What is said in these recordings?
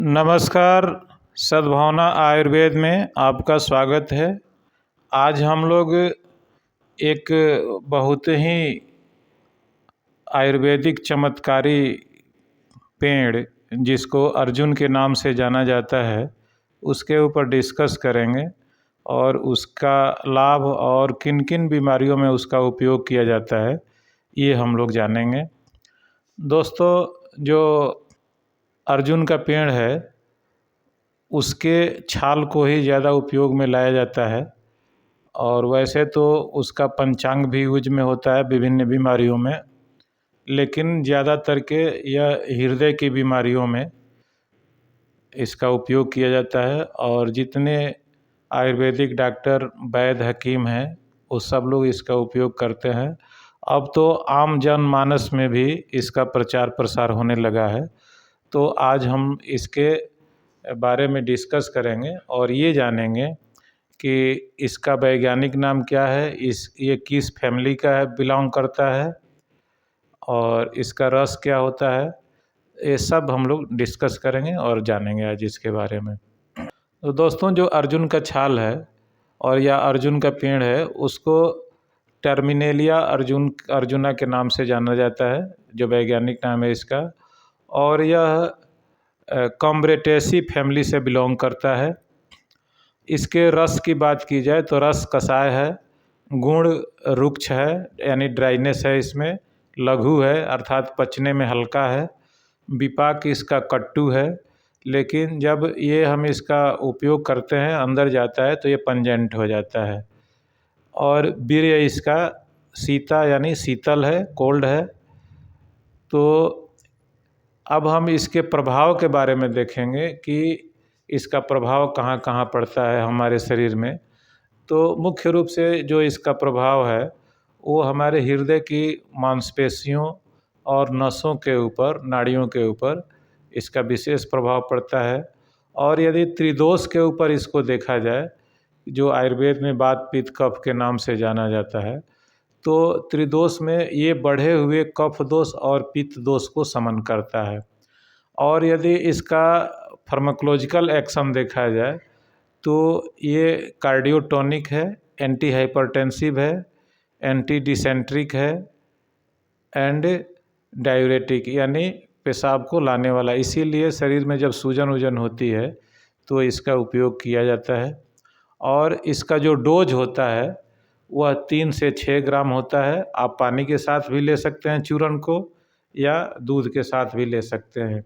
नमस्कार। सद्भावना आयुर्वेद में आपका स्वागत है। आज हम लोग एक बहुत ही आयुर्वेदिक चमत्कारी पेड़ जिसको अर्जुन के नाम से जाना जाता है उसके ऊपर डिस्कस करेंगे और उसका लाभ और किन किन बीमारियों में उसका उपयोग किया जाता है ये हम लोग जानेंगे। दोस्तों, जो अर्जुन का पेड़ है उसके छाल को ही ज़्यादा उपयोग में लाया जाता है और वैसे तो उसका पंचांग भी यूज में होता है विभिन्न बीमारियों में, लेकिन ज़्यादातर के यह हृदय की बीमारियों में इसका उपयोग किया जाता है। और जितने आयुर्वेदिक डॉक्टर वैद्य हकीम हैं वो सब लोग इसका उपयोग करते हैं। अब तो आम जनमानस में भी इसका प्रचार प्रसार होने लगा है। तो आज हम इसके बारे में डिस्कस करेंगे और ये जानेंगे कि इसका वैज्ञानिक नाम क्या है, ये किस फैमिली का है, बिलोंग करता है और इसका रस क्या होता है, ये सब हम लोग डिस्कस करेंगे और जानेंगे आज इसके बारे में। तो दोस्तों, जो अर्जुन का छाल है और या अर्जुन का पेड़ है उसको टर्मिनेलिया अर्जुना के नाम से जाना जाता है, जो वैज्ञानिक नाम है इसका। और यह कॉम्ब्रेटेसी फैमिली से बिलोंग करता है। इसके रस की बात की जाए तो रस कषाय है, गुण रुक्ष है यानी ड्राइनेस है, इसमें लघु है अर्थात पचने में हल्का है, विपाक इसका कट्टू है, लेकिन जब ये हम इसका उपयोग करते हैं अंदर जाता है तो ये पंजेंट हो जाता है। और वीर्य इसका शीता यानी शीतल है, कोल्ड है। तो अब हम इसके प्रभाव के बारे में देखेंगे कि इसका प्रभाव कहाँ कहाँ पड़ता है हमारे शरीर में। तो मुख्य रूप से जो इसका प्रभाव है वो हमारे हृदय की मांसपेशियों और नसों के ऊपर, नाड़ियों के ऊपर इसका विशेष प्रभाव पड़ता है। और यदि त्रिदोष के ऊपर इसको देखा जाए, जो आयुर्वेद में वात पित्त कफ के नाम से जाना जाता है, तो त्रिदोष में ये बढ़े हुए कफ दोष और पित्त दोष को समन करता है। और यदि इसका फार्माकोलॉजिकल एक्शन देखा जाए तो ये कार्डियोटोनिक है, एंटी हाइपरटेंसिव है, एंटी डिसेंट्रिक है एंड डायूरेटिक यानी पेशाब को लाने वाला। इसीलिए शरीर में जब सूजन वूजन होती है तो इसका उपयोग किया जाता है। और इसका जो डोज होता है वह 3 से 6 ग्राम होता है। आप पानी के साथ भी ले सकते हैं चूर्ण को, या दूध के साथ भी ले सकते हैं,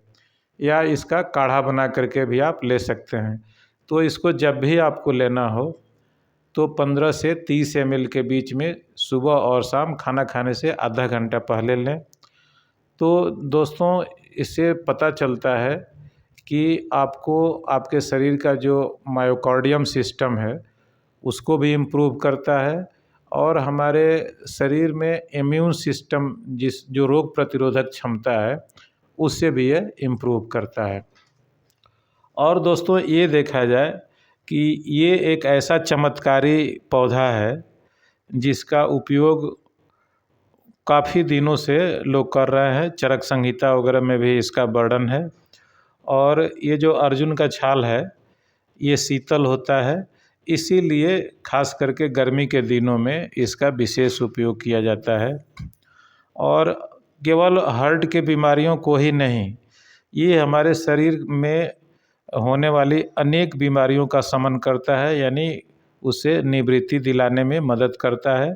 या इसका काढ़ा बना करके भी आप ले सकते हैं। तो इसको जब भी आपको लेना हो तो 15 से 30 ml के बीच में सुबह और शाम खाना खाने से आधा घंटा पहले लें। तो दोस्तों, इससे पता चलता है कि आपको आपके शरीर का जो मायोकार्डियम सिस्टम है उसको भी इम्प्रूव करता है और हमारे शरीर में इम्यून सिस्टम जो रोग प्रतिरोधक क्षमता है उससे भी ये इम्प्रूव करता है। और दोस्तों, ये देखा जाए कि ये एक ऐसा चमत्कारी पौधा है जिसका उपयोग काफ़ी दिनों से लोग कर रहे हैं, चरक संहिता वगैरह में भी इसका वर्णन है। और ये जो अर्जुन का छाल है ये शीतल होता है, इसीलिए खास करके गर्मी के दिनों में इसका विशेष उपयोग किया जाता है। और केवल हार्ट के बीमारियों को ही नहीं, ये हमारे शरीर में होने वाली अनेक बीमारियों का शमन करता है, यानी उसे निवृत्ति दिलाने में मदद करता है।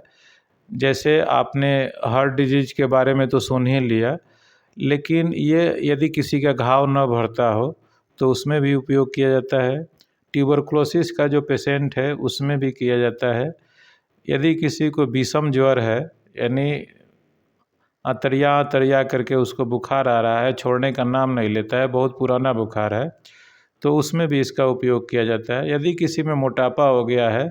जैसे आपने हार्ट डिजीज के बारे में तो सुन ही लिया, लेकिन ये यदि किसी का घाव न भरता हो तो उसमें भी उपयोग किया जाता है। ट्यूबरकुलोसिस का जो पेशेंट है उसमें भी किया जाता है। यदि किसी को विषम ज्वर है, यानी अतरिया अतरिया करके उसको बुखार आ रहा है, छोड़ने का नाम नहीं लेता है, बहुत पुराना बुखार है, तो उसमें भी इसका उपयोग किया जाता है। यदि किसी में मोटापा हो गया है,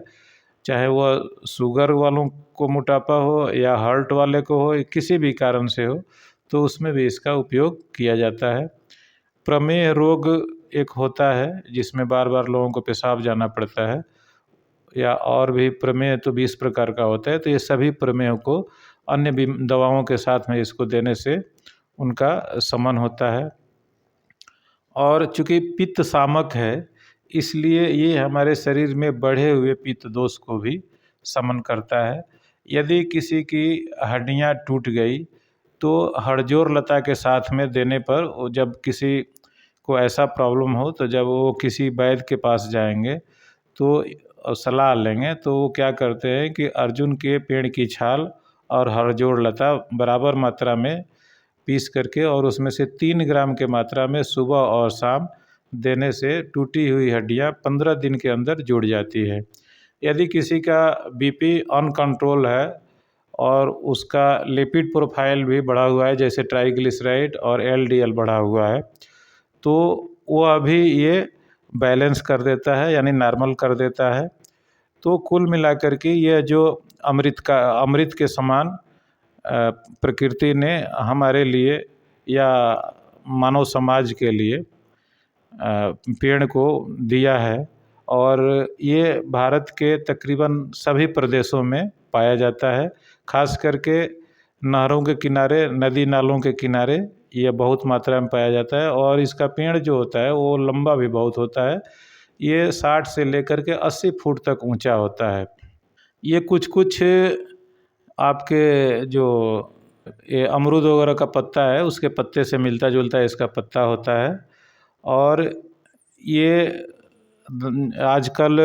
चाहे वह शुगर वालों को मोटापा हो या हार्ट वाले को हो, किसी भी कारण से हो, तो उसमें भी इसका उपयोग किया जाता है। प्रमेह रोग एक होता है जिसमें बार बार लोगों को पेशाब जाना पड़ता है, या और भी प्रमेह तो 20 प्रकार का होता है। तो ये सभी प्रमेह को अन्य दवाओं के साथ में इसको देने से उनका शमन होता है। और चूँकि पित्त शामक है, इसलिए ये हमारे शरीर में बढ़े हुए पित्त दोष को भी शमन करता है। यदि किसी की हड्डियाँ टूट गई तो हड़जोर लता के साथ में देने पर वो जब किसी को ऐसा प्रॉब्लम हो तो जब वो किसी वैद्य के पास जाएंगे तो सलाह लेंगे तो वो क्या करते हैं कि अर्जुन के पेड़ की छाल और हड़जोड़ लता बराबर मात्रा में पीस करके और उसमें से 3 ग्राम के मात्रा में सुबह और शाम देने से टूटी हुई हड्डियां 15 दिन के अंदर जुड़ जाती है। यदि किसी का बीपी अनकंट्रोल है और उसका लिपिड प्रोफाइल भी बढ़ा हुआ है, जैसे ट्राइग्लिसराइड और एलडीएल बढ़ा हुआ है, तो वो अभी ये बैलेंस कर देता है, यानी नॉर्मल कर देता है। तो कुल मिलाकर के ये जो अमृत के समान प्रकृति ने हमारे लिए या मानव समाज के लिए पेड़ को दिया है और ये भारत के तकरीबन सभी प्रदेशों में पाया जाता है। खास करके नहरों के किनारे, नदी नालों के किनारे ये बहुत मात्रा में पाया जाता है और इसका पेड़ जो होता है वो लंबा भी बहुत होता है। ये 60 से लेकर के 80 फुट तक ऊंचा होता है। ये कुछ कुछ आपके जो ये अमरूद वगैरह का पत्ता है उसके पत्ते से मिलता जुलता इसका पत्ता होता है। और ये आजकल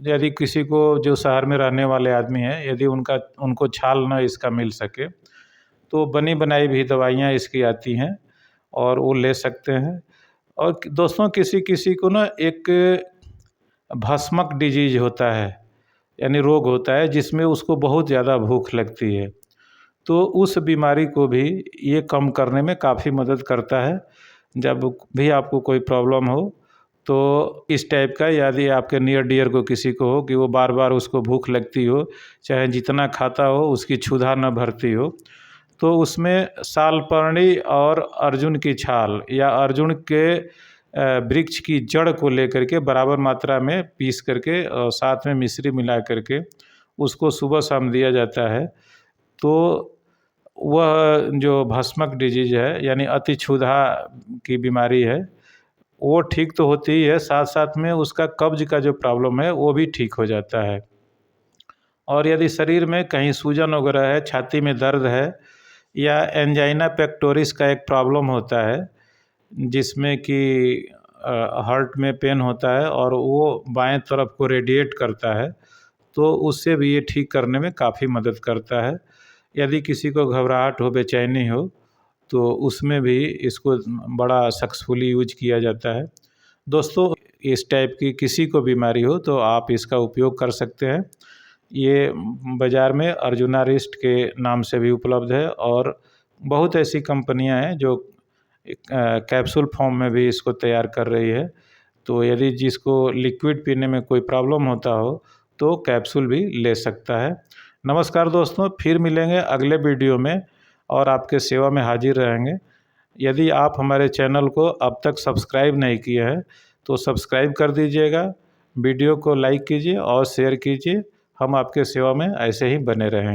यदि किसी को जो शहर में रहने वाले आदमी हैं यदि उनको छाल न इसका मिल सके तो बनी बनाई भी दवाइयाँ इसकी आती हैं और वो ले सकते हैं। और दोस्तों किसी किसी को ना एक भस्मक डिजीज होता है, यानी रोग होता है जिसमें उसको बहुत ज़्यादा भूख लगती है, तो उस बीमारी को भी ये कम करने में काफ़ी मदद करता है। जब भी आपको कोई प्रॉब्लम हो तो इस टाइप का, यदि आपके नियर डियर को किसी को हो कि वो बार बार उसको भूख लगती हो, चाहे जितना खाता हो उसकी क्षुधा न भरती हो, तो उसमें सालपर्णी और अर्जुन की छाल या अर्जुन के वृक्ष की जड़ को लेकर के बराबर मात्रा में पीस करके और साथ में मिश्री मिला करके उसको सुबह शाम दिया जाता है। तो वह जो भस्मक डिजीज है यानी अति क्षुधा की बीमारी है वो ठीक तो होती ही है, साथ साथ में उसका कब्ज का जो प्रॉब्लम है वो भी ठीक हो जाता है। और यदि शरीर में कहीं सूजन वगैरह है, छाती में दर्द है या एंजाइना पेक्टोरिस का एक प्रॉब्लम होता है जिसमें कि हार्ट में पेन होता है और वो बाएं तरफ को रेडिएट करता है, तो उससे भी ये ठीक करने में काफ़ी मदद करता है। यदि किसी को घबराहट हो, बेचैनी हो, तो उसमें भी इसको बड़ा सक्सेसफुली यूज किया जाता है। दोस्तों इस टाइप की किसी को बीमारी हो तो आप इसका उपयोग कर सकते हैं। ये बाज़ार में अर्जुनारिस्ट के नाम से भी उपलब्ध है और बहुत ऐसी कंपनियां हैं जो कैप्सूल फॉर्म में भी इसको तैयार कर रही है। तो यदि जिसको लिक्विड पीने में कोई प्रॉब्लम होता हो तो कैप्सूल भी ले सकता है। नमस्कार दोस्तों, फिर मिलेंगे अगले वीडियो में और आपके सेवा में हाजिर रहेंगे। यदि आप हमारे चैनल को अब तक सब्सक्राइब नहीं किए हैं तो सब्सक्राइब कर दीजिएगा, वीडियो को लाइक कीजिए और शेयर कीजिए। हम आपके सेवा में ऐसे ही बने रहेंगे।